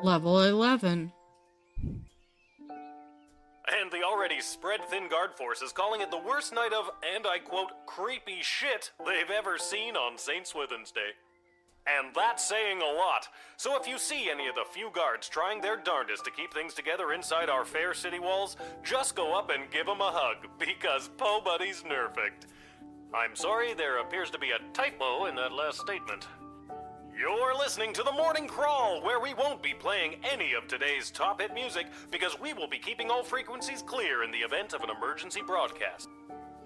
Level 11. And the already spread-thin guard force is calling it the worst night of, and I quote, creepy shit they've ever seen on St. Swithin's Day. And that's saying a lot. So if you see any of the few guards trying their darndest to keep things together inside our fair city walls, just go up and give them a hug, because Po Buddy's nerfed. I'm sorry, there appears to be a typo in that last statement. You're listening to The Morning Crawl, where we won't be playing any of today's top hit music because we will be keeping all frequencies clear in the event of an emergency broadcast.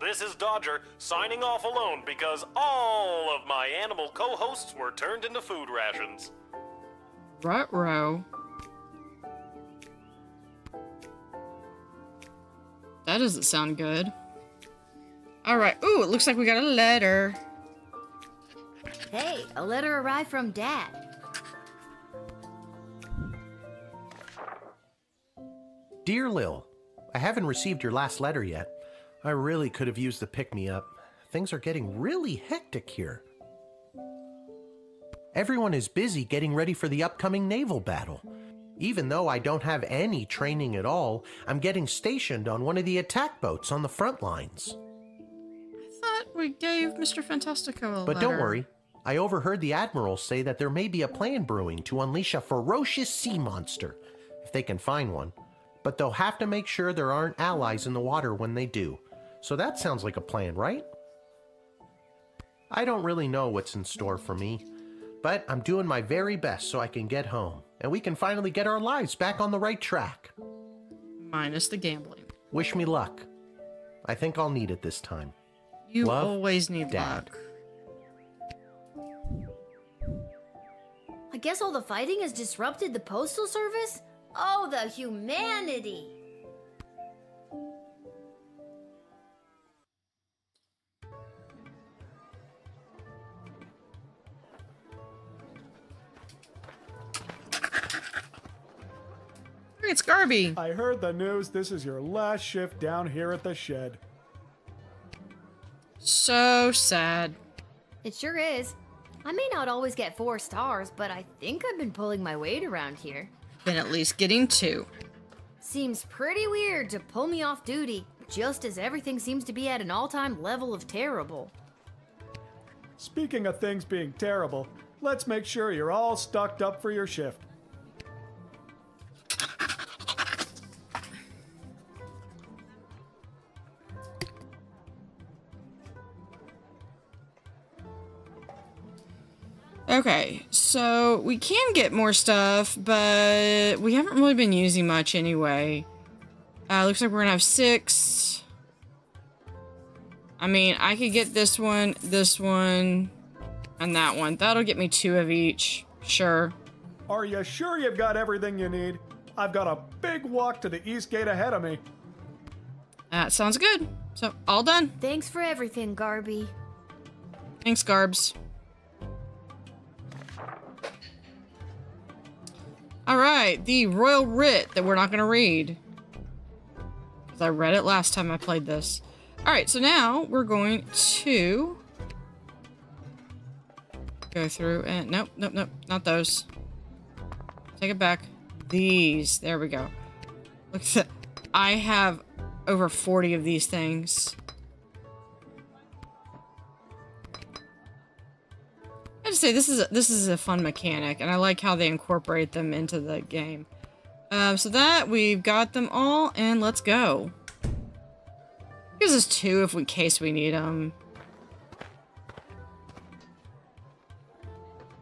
This is Dodger, signing off alone because all of my animal co-hosts were turned into food rations. Ruh-roh. That doesn't sound good. Alright, ooh, it looks like we got a letter. Hey, a letter arrived from Dad. Dear Lil, I haven't received your last letter yet. I really could have used the pick-me-up. Things are getting really hectic here. Everyone is busy getting ready for the upcoming naval battle. Even though I don't have any training at all, I'm getting stationed on one of the attack boats on the front lines. I thought we gave Mr. Fantastico a But letter. don't worry. I overheard the Admiral say that there may be a plan brewing to unleash a ferocious sea monster, if they can find one. But they'll have to make sure there aren't allies in the water when they do. So that sounds like a plan, right? I don't really know what's in store for me, but I'm doing my very best so I can get home, and we can finally get our lives back on the right track. Minus the gambling. Wish me luck. I think I'll need it this time. You Love, always need Dad. luck. I guess all the fighting has disrupted the postal service? Oh, the humanity! It's Garby. I heard the news. This is your last shift down here at the shed. So sad. It sure is. I may not always get 4 stars, but I think I've been pulling my weight around here. Been at least getting 2. Seems pretty weird to pull me off duty, just as everything seems to be at an all-time level of terrible. Speaking of things being terrible, let's make sure you're all stocked up for your shift. Okay, so we can get more stuff, but we haven't really been using much anyway. Looks like we're gonna have 6. I mean, I could get this one, and that one. That'll get me 2 of each. Sure. Are you sure you've got everything you need? I've got a big walk to the east gate ahead of me. That sounds good. So, all done. Thanks for everything, Garby. Thanks, Garbs. Alright, the Royal Writ that we're not going to read. Because I read it last time I played this. Alright, so now we're going to go through and... Nope, not those. Take it back. These. There we go. Look at that. I have over 40 of these things. I have to say, this is a fun mechanic, and I like how they incorporate them into the game. So that, we've got them all, and let's go. Gives us 2 if in case we need them.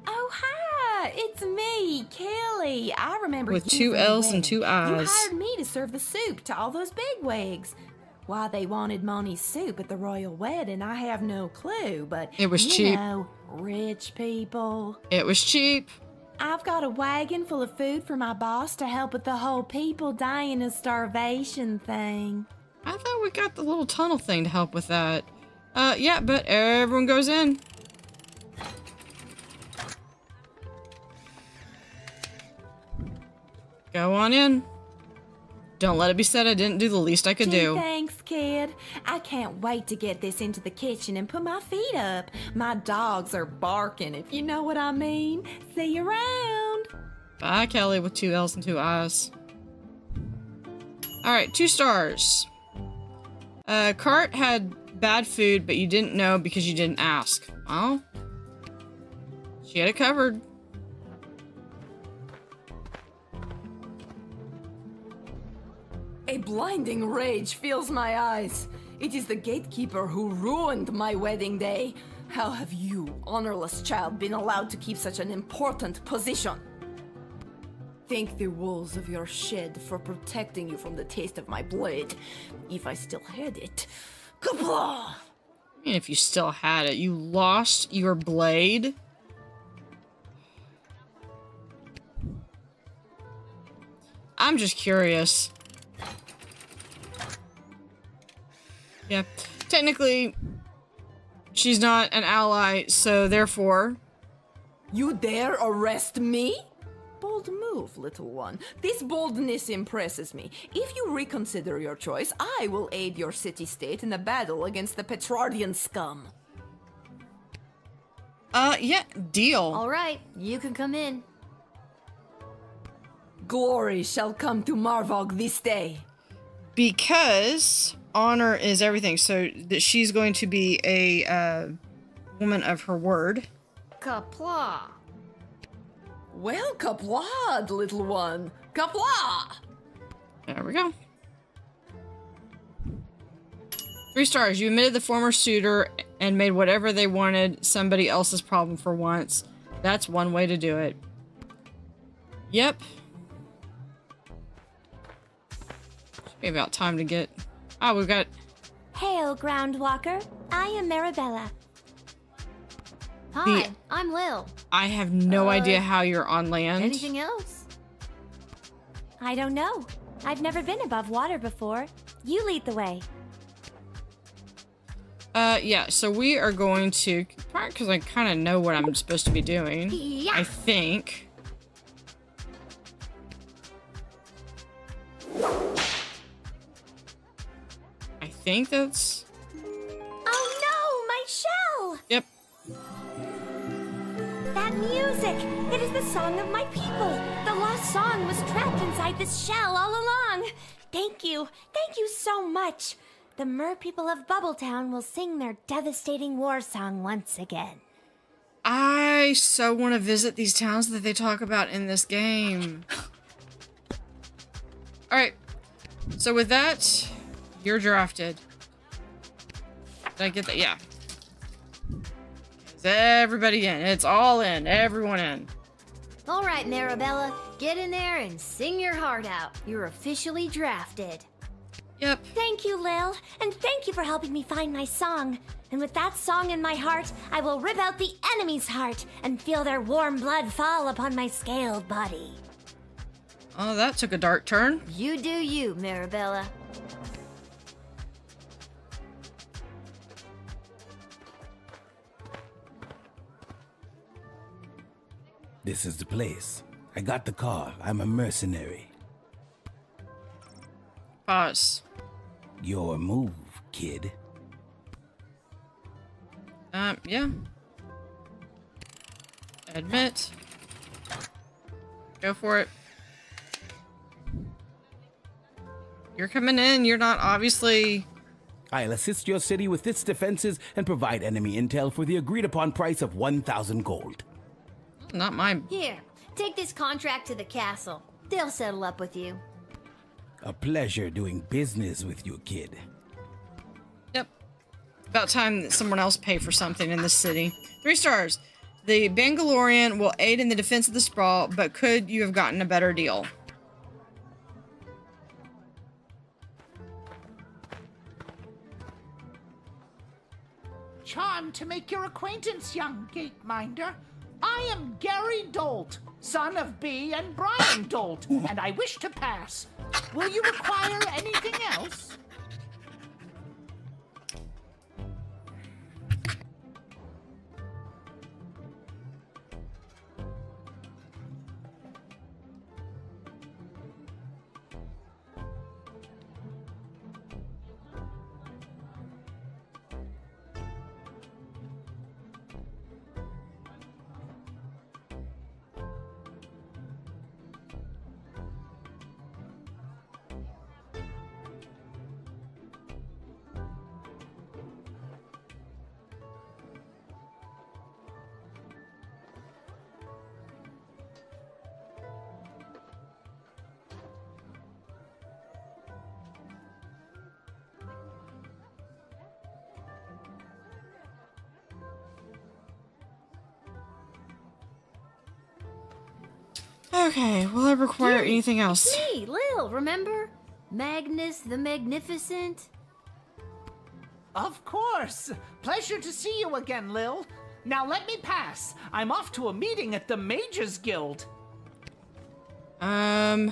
Oh, hi! It's me, Kelly. I remember With you 2 from the L's and wedding. 2 I's. You hired me to serve the soup to all those bigwigs. Why they wanted Monty's soup at the royal wedding, I have no clue, but It was you cheap. know, rich people. It was cheap. I've got a wagon full of food for my boss to help with the whole people dying of starvation thing. I thought we got the little tunnel thing to help with that. Yeah, but everyone goes in. Go on in. Don't let it be said I didn't do the least I could Gee, do. thanks, kid. I can't wait to get this into the kitchen and put my feet up. My dogs are barking, if you know what I mean. See you around. Bye, Kelly, with 2 L's and 2 I's. Alright, 2 stars. Cart had bad food, but you didn't know because you didn't ask. Well, she had it covered. A blinding rage fills my eyes. It is the gatekeeper who ruined my wedding day. How have you, honorless child, been allowed to keep such an important position? Thank the walls of your shed for protecting you from the taste of my blade. If I still had it. Kapla! I mean, if you still had it, you lost your blade? I'm just curious. Yeah, technically, she's not an ally, so therefore... You dare arrest me? Bold move, little one. This boldness impresses me. If you reconsider your choice, I will aid your city-state in the battle against the Petrardian scum. Yeah, deal. All right, you can come in. Glory shall come to Marvog this day. Because honor is everything, so that she's going to be a woman of her word. Kapla. Well, kaplad, little one. Kapla! There we go. 3 stars. You admitted the former suitor and made whatever they wanted somebody else's problem for once. That's one way to do it. Yep. Should be about time to get... Oh, we've got... Hail, Groundwalker. I am Marabella. Hi, I'm Lil. I have no idea how you're on land. Anything else? I don't know. I've never been above water before. You lead the way. Yeah, so we are going to... Because I kind of know what I'm supposed to be doing. Yeah. I think. I think that's... Oh no, my shell! Yep. That music! It is the song of my people! The lost song was trapped inside this shell all along! Thank you! Thank you so much! The mer people of Bubbletown will sing their devastating war song once again. I so want to visit these towns that they talk about in this game. Alright. So with that, you're drafted. Did I get that? Yeah. Is everybody in? It's all in. Everyone in. All right, Marabella, get in there and sing your heart out. You're officially drafted. Yep. Thank you, Lil, and thank you for helping me find my song. And with that song in my heart, I will rip out the enemy's heart and feel their warm blood fall upon my scaled body. Oh, that took a dark turn. You do you, Marabella. This is the place. I got the car. I'm a mercenary. Pause. Your move, kid. Yeah. Admit. Go for it. You're coming in. You're not obviously... I'll assist your city with its defenses and provide enemy intel for the agreed upon price of 1,000 gold. Not my... Here, take this contract to the castle. They'll settle up with you. A pleasure doing business with you, kid. Yep. About time that someone else pay for something in this city. 3 stars. The Bangalorian will aid in the defense of the sprawl, but could you have gotten a better deal? Charmed to make your acquaintance, young gateminder. I am Gary Dolt, son of B and Brian Dolt, and I wish to pass. Will you require anything else? Okay, will it require anything else? It's me, Lil, remember? Magnus the Magnificent. Of course. Pleasure to see you again, Lil. Now let me pass. I'm off to a meeting at the Mages Guild. Yeah.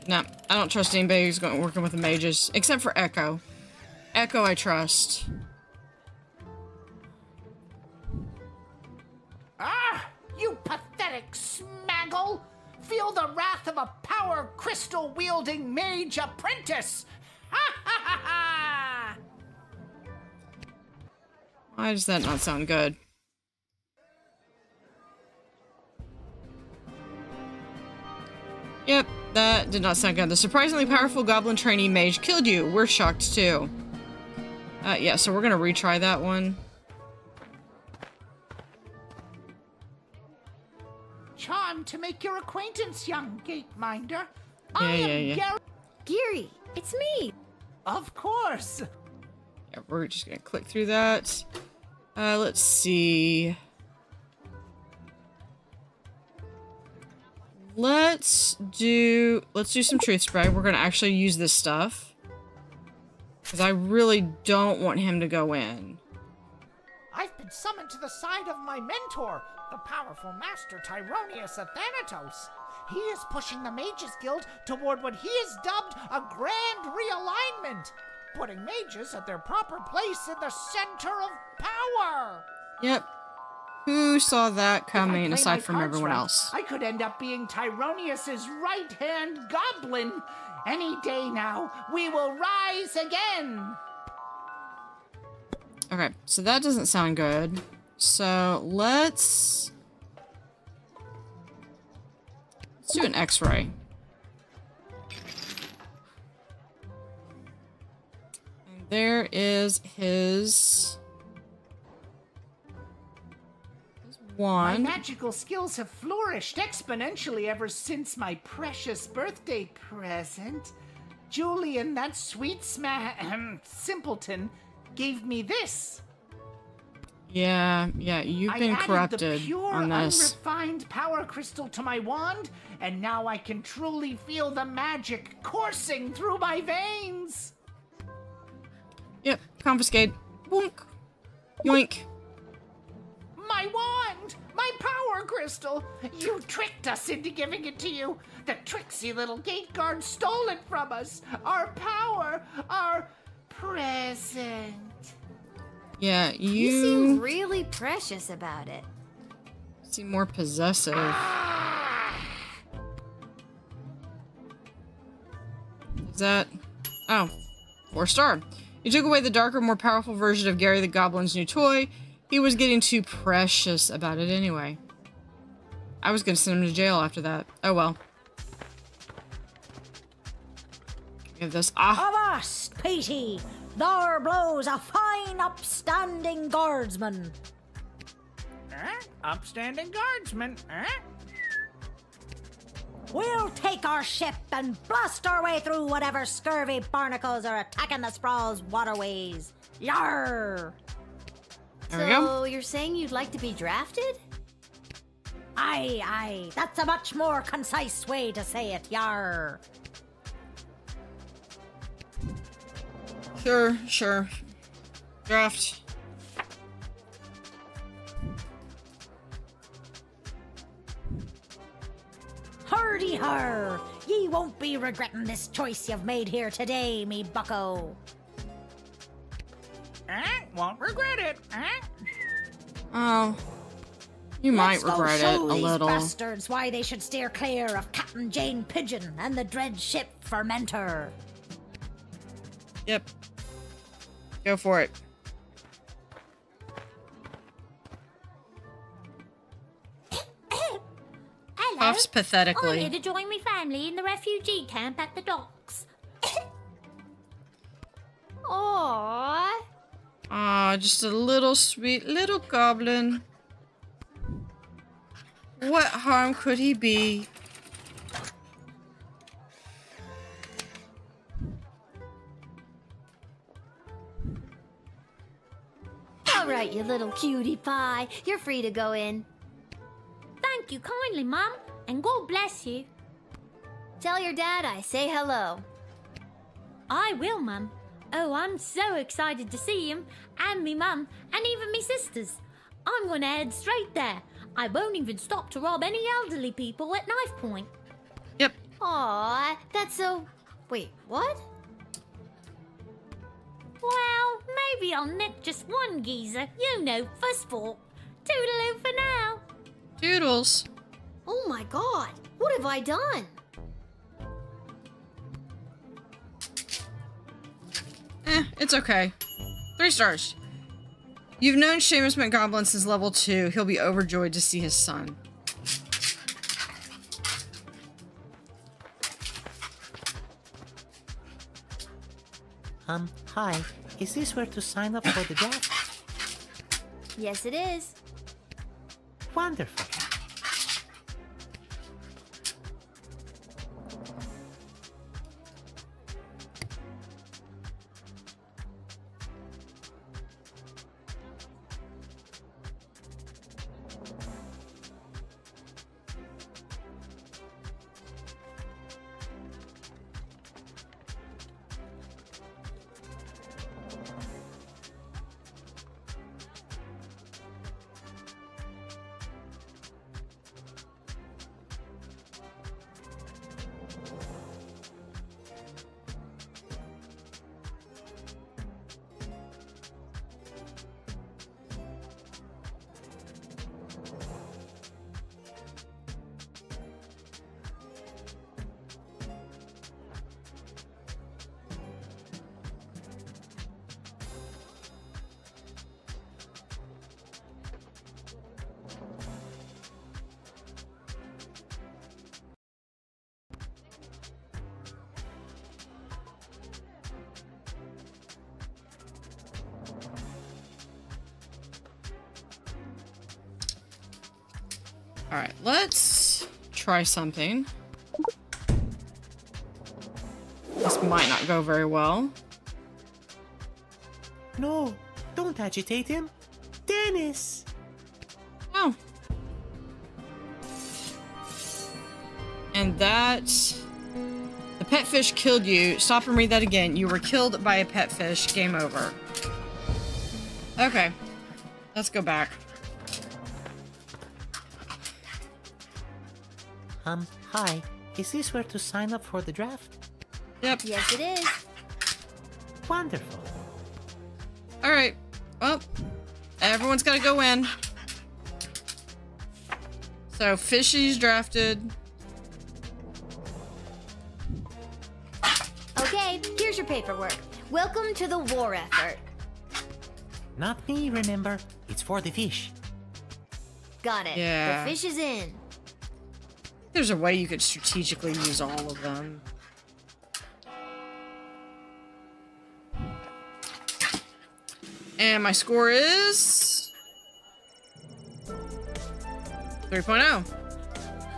No, I don't trust anybody who's working with the mages, except for Echo. Echo I trust. Ah! You pathetic smaggle! Feel the wrath of a power crystal wielding mage apprentice! Ha ha ha ha! Why does that not sound good? Yep, that did not sound good. The surprisingly powerful goblin trainee mage killed you. We're shocked too. Yeah, so we're gonna retry that one. Charmed to make your acquaintance, young gateminder. Yeah. Geary, it's me. Of course. Yeah, we're just gonna click through that. Let's see. Let's do some truth spray. We're gonna actually use this stuff. Because I really don't want him to go in. I've been summoned to the side of my mentor, the powerful master Tyronius of Thanatos. He is pushing the Mages Guild toward what he has dubbed a grand realignment, putting mages at their proper place in the center of power. Yep. Who saw that coming aside from everyone else? I could end up being Tyronius's right-hand goblin. Any day now, we will rise again. Okay, so that doesn't sound good. So let's do an X-ray. And there is his My one. magical skills have flourished exponentially ever since my precious birthday present. Julian, that sweet simpleton, gave me this. Yeah, you've been I corrupted added the pure, on this. unrefined power crystal to my wand, and now I can truly feel the magic coursing through my veins. Yep, confiscate. Boink. Yoink. My wand! My power crystal! You tricked us into giving it to you! The tricksy little gate guard stole it from us! Our power! Our present! Yeah, You seem really precious about it. seem more possessive. Is that... Oh. 4-star. You took away the darker, more powerful version of Gary the Goblin's new toy. He was getting too precious about it anyway. I was gonna send him to jail after that. Oh well. Give this. Avast, Petey! There blows a fine, upstanding guardsman. Upstanding guardsman, We'll take our ship and blast our way through whatever scurvy barnacles are attacking the sprawl's waterways. Yarr! There we go. So you're saying you'd like to be drafted? Aye. That's a much more concise way to say it. Yarr! Sure. Draft. Hardy har! Ye won't be regretting this choice you've made here today, me bucko. Won't regret it, Oh. You might regret it a Let's go show little. these bastards why they should steer clear of Captain Jane Pigeon and the dread ship Fermentor. Yep. Go for it. Hello. Puffs I'm pathetically. here to join my family in the refugee camp at the docks. Aww. Aw, just a little sweet little goblin. What harm could he be? All right, you little cutie pie. You're free to go in. Thank you kindly, Mum, and God bless you. Tell your dad I say hello. I will, Mum. Oh, I'm so excited to see him, and me mum, and even me sisters. I'm gonna head straight there. I won't even stop to rob any elderly people at knife point. Yep. Aw, that's so... Wait, what? Well, maybe I'll nick just one geezer, you know, for sport. Toodaloo for now. Toodles. Oh my god, what have I done? It's okay. 3 stars. You've known Seamus McGoblin since level 2. He'll be overjoyed to see his son. Hi. Is this where to sign up for the draft? Yes, it is. Wonderful. Alright, let's try something. This might not go very well. No, don't agitate him. Dennis! Oh. And that... The pet fish killed you. Stop and read that again. You were killed by a pet fish. Game over. Okay. Let's go back. Hi. Is this where to sign up for the draft? Yep. Yes, it is. Wonderful. Alright. Well, everyone's got to go in. So, Fishy's drafted. Okay, here's your paperwork. Welcome to the war effort. Not me, remember. It's for the fish. Got it. Yeah. The fish is in. There's a way you could strategically use all of them. And my score is... 3.0.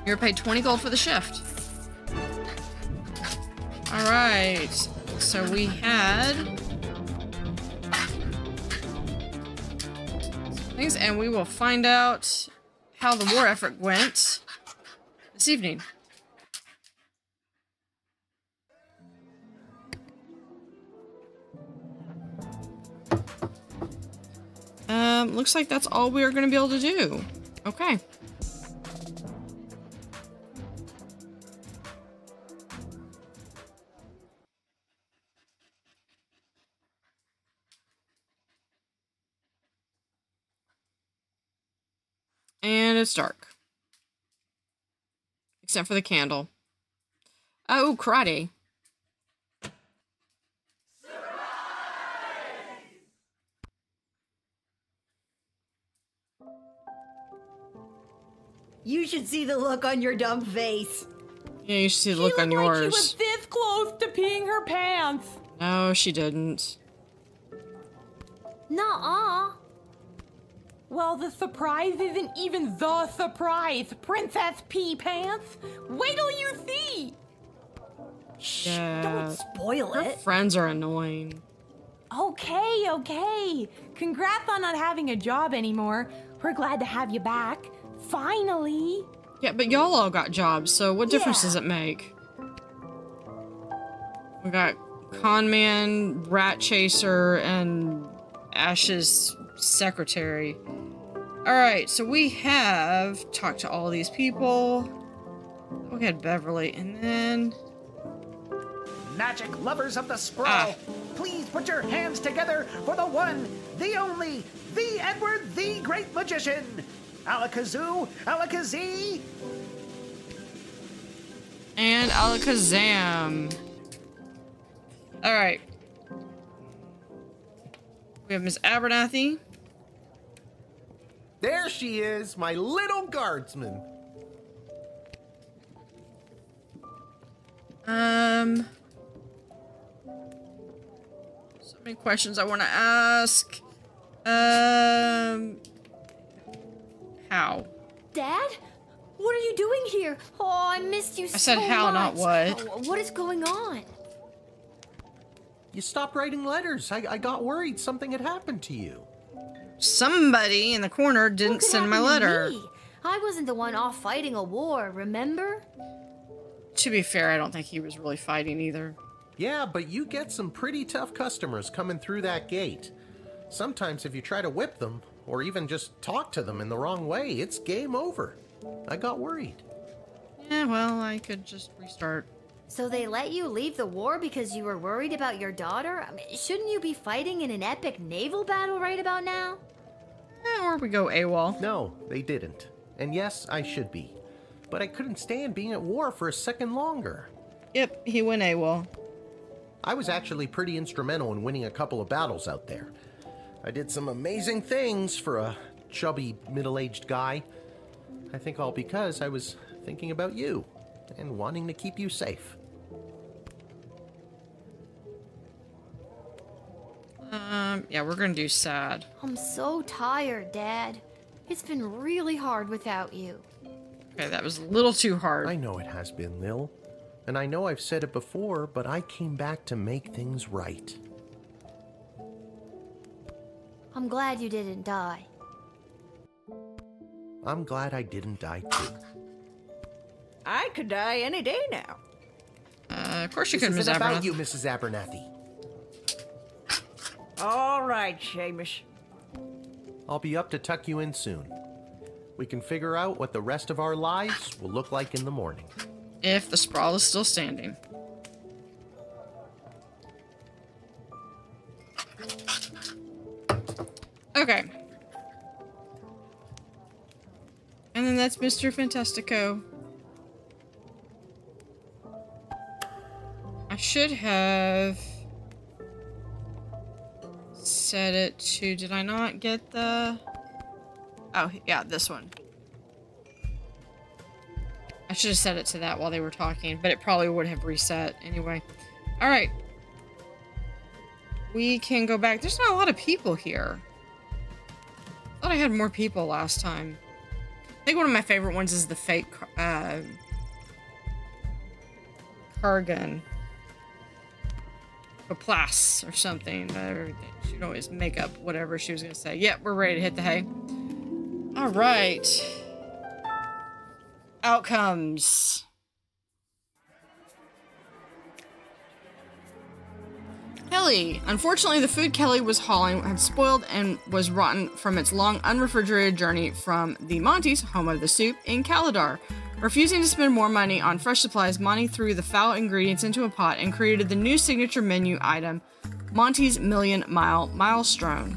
You're paid 20 gold for the shift. Alright. So we had... things, and we will find out how the war effort went this evening. Looks like that's all we are going to be able to do. Okay. And it's dark. Except for the candle. Oh, karate. You should see the look on your dumb face. Yeah, you should see the look on yours. She was this close to peeing her pants. No, she didn't. Nuh-uh. Well, the surprise isn't even the surprise, Princess Pea Pants. Wait till you see. Shh, Yeah. don't spoil Her it. friends are annoying. Okay. Congrats on not having a job anymore. We're glad to have you back. Finally. Yeah, but y'all all got jobs, so what difference does it make? We got Conman, Rat Chaser, and Ash's secretary. Alright, so we have talked to all these people. We had Beverly, and then... Magic lovers of the sprawl, please put your hands together for the one, the only, the Edward, the Great Magician! Alakazoo, Alakazee! And Alakazam. Alright. We have Miss Abernathy. There she is, my little guardsman. So many questions I want to ask. How? Dad? What are you doing here? Oh, I missed you so much. I said how, not what. Oh, what is going on? You stopped writing letters. I got worried something had happened to you. Somebody in the corner didn't send my letter. Me? I wasn't the one off fighting a war, remember? To be fair, I don't think he was really fighting either. Yeah, but you get some pretty tough customers coming through that gate. Sometimes if you try to whip them, or even just talk to them in the wrong way, it's game over. I got worried. Yeah, well, I could just restart. So they let you leave the war because you were worried about your daughter? I mean, shouldn't you be fighting in an epic naval battle right about now? Or we go AWOL. No, they didn't. And yes, I should be. But I couldn't stand being at war for a second longer. Yep, he went AWOL. I was actually pretty instrumental in winning a couple of battles out there. I did some amazing things for a chubby, middle-aged guy. I think all because I was thinking about you and wanting to keep you safe. Yeah, we're gonna do sad. I'm so tired, Dad. It's been really hard without you. Okay, that was a little too hard. I know it has been, Lil. And I know I've said it before, but I came back to make things right. I'm glad you didn't die. I'm glad I didn't die too. I could die any day now. Of course you could, Mrs. This isn't Abernathy. about you, Mrs. Abernathy. All right, Seamus. I'll be up to tuck you in soon. We can figure out what the rest of our lives will look like in the morning. If the sprawl is still standing. Okay. And then that's Mr. Fantastico. I should have set it to... Did I not get the... Oh, yeah, this one. I should have set it to that while they were talking, but it probably would have reset anyway. Alright. We can go back. There's not a lot of people here. I thought I had more people last time. I think one of my favorite ones is the fake car gun. Paplace or something. She'd always make up whatever she was going to say. Yep, we're ready to hit the hay. Alright. Outcomes. Kelly. Unfortunately, the food Kelly was hauling had spoiled and was rotten from its long, unrefrigerated journey from the Monty's, home of the soup, in Caladar. Refusing to spend more money on fresh supplies, Monty threw the foul ingredients into a pot and created the new signature menu item, Monty's Million Mile Minestrone.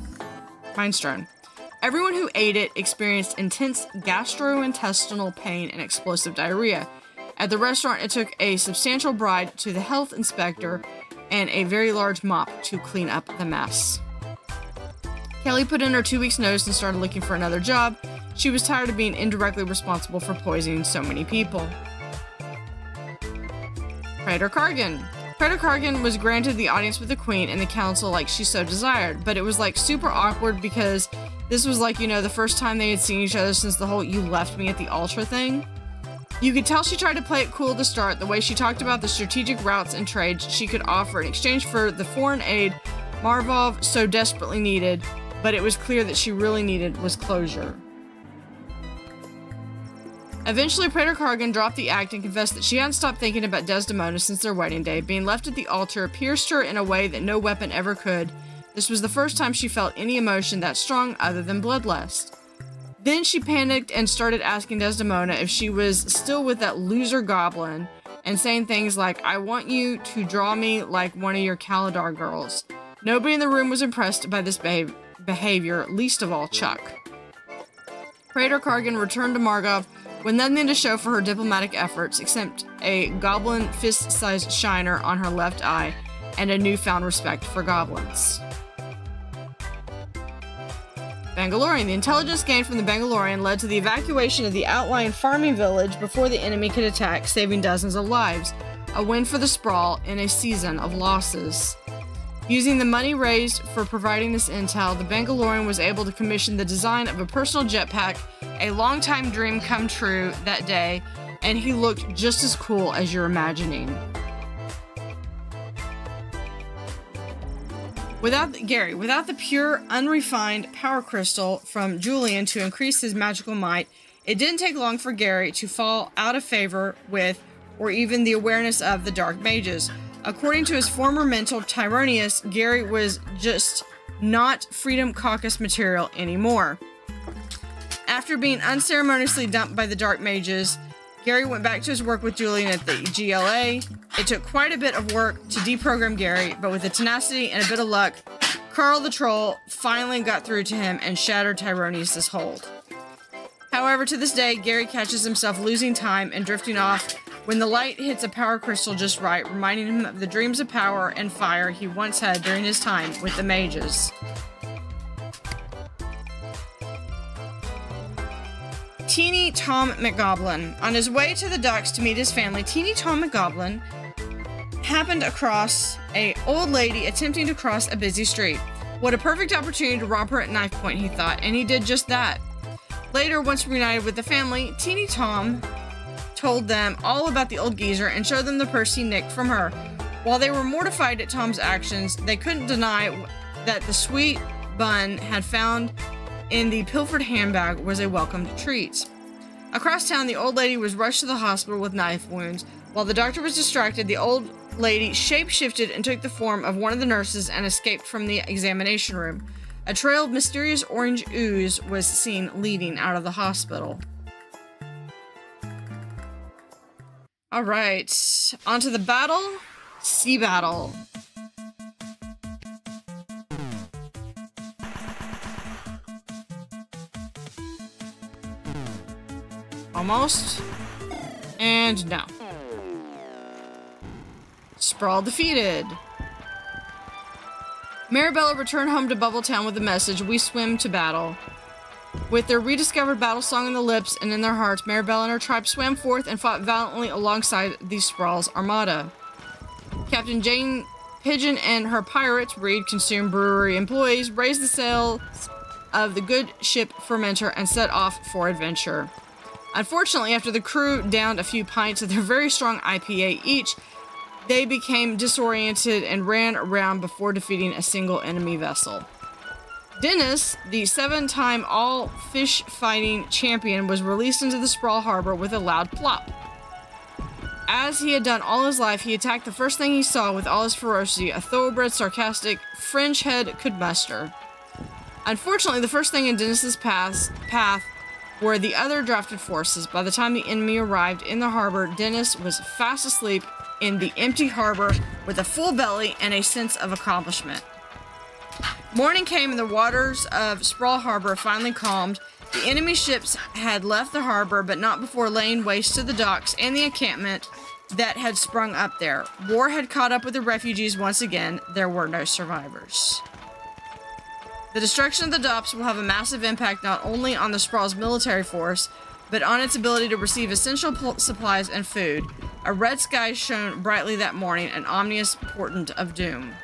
Everyone who ate it experienced intense gastrointestinal pain and explosive diarrhea. At the restaurant, it took a substantial bribe to the health inspector and a very large mop to clean up the mess. Kelly put in her 2 weeks' notice and started looking for another job. She was tired of being indirectly responsible for poisoning so many people. Praetor Kargan. Praetor Kargan was granted the audience with the queen and the council like she so desired, but it was like super awkward because this was like, you know, the first time they had seen each other since the whole "you left me at the altar" thing. You could tell she tried to play it cool to start, the way she talked about the strategic routes and trades she could offer in exchange for the foreign aid Marvov so desperately needed, but it was clear that she really needed was closure. Eventually, Praetor Cargan dropped the act and confessed that she hadn't stopped thinking about Desdemona since their wedding day. Being left at the altar pierced her in a way that no weapon ever could. This was the first time she felt any emotion that strong other than bloodlust. Then she panicked and started asking Desdemona if she was still with that loser goblin, and saying things like, "I want you to draw me like one of your Caladar girls." Nobody in the room was impressed by this behavior, least of all Chuck. Praetor Cargan returned to Margov with nothing to show for her diplomatic efforts except a goblin fist-sized shiner on her left eye and a newfound respect for goblins. Bangalorian. The intelligence gained from the Bangalorian led to the evacuation of the outlying farming village before the enemy could attack, saving dozens of lives. A win for the Sprawl in a season of losses. Using the money raised for providing this intel, the Bangalorian was able to commission the design of a personal jetpack, a long-time dream come true that day, and he looked just as cool as you're imagining. Without the pure, unrefined power crystal from Julian to increase his magical might, it didn't take long for Gary to fall out of favor with, or even the awareness of, the Dark Mages. According to his former mentor, Tyronius, Gary was just not Freedom Caucus material anymore. After being unceremoniously dumped by the Dark Mages, Gary went back to his work with Julian at the GLA. It took quite a bit of work to deprogram Gary, but with the tenacity and a bit of luck, Carl the Troll finally got through to him and shattered Tyronius' hold. However, to this day, Gary catches himself losing time and drifting off when the light hits a power crystal just right, reminding him of the dreams of power and fire he once had during his time with the mages. Teeny Tom McGoblin. On his way to the docks to meet his family, Teeny Tom McGoblin happened across an old lady attempting to cross a busy street. What a perfect opportunity to rob her at knife point, he thought, and he did just that. Later, once reunited with the family, Teeny Tom told them all about the old geezer and showed them the purse he nicked from her. While they were mortified at Tom's actions, they couldn't deny that the sweet bun had found in the pilfered handbag was a welcomed treat. Across town, the old lady was rushed to the hospital with knife wounds. While the doctor was distracted, the old lady shape-shifted and took the form of one of the nurses and escaped from the examination room. A trail of mysterious orange ooze was seen leading out of the hospital. Alright, onto the battle. Sea battle. Almost. And no. Sprawl defeated. Marabella returned home to Bubbletown with the message, "We swim to battle." With their rediscovered battle song in their lips and in their hearts, Marabella and her tribe swam forth and fought valiantly alongside the Sprawl's armada. Captain Jane Pigeon and her pirates, Reed Consume Brewery employees, raised the sails of the good ship Fermenter and set off for adventure. Unfortunately, after the crew downed a few pints of their very strong IPA each, they became disoriented and ran around before defeating a single enemy vessel. Dennis, the 7-time all-fish fighting champion, was released into the Sprawl Harbor with a loud plop. As he had done all his life, he attacked the first thing he saw with all his ferocity, a thoroughbred, sarcastic, fringe head could muster. Unfortunately, the first thing in Dennis's path were the other drafted forces. By the time the enemy arrived in the harbor, Dennis was fast asleep in the empty harbor with a full belly and a sense of accomplishment. Morning came and the waters of Sprawl Harbor finally calmed. The enemy ships had left the harbor, but not before laying waste to the docks and the encampment that had sprung up there. War had caught up with the refugees once again. There were no survivors. The destruction of the docks will have a massive impact not only on the Sprawl's military force, but on its ability to receive essential supplies and food. A red sky shone brightly that morning, an ominous portent of doom.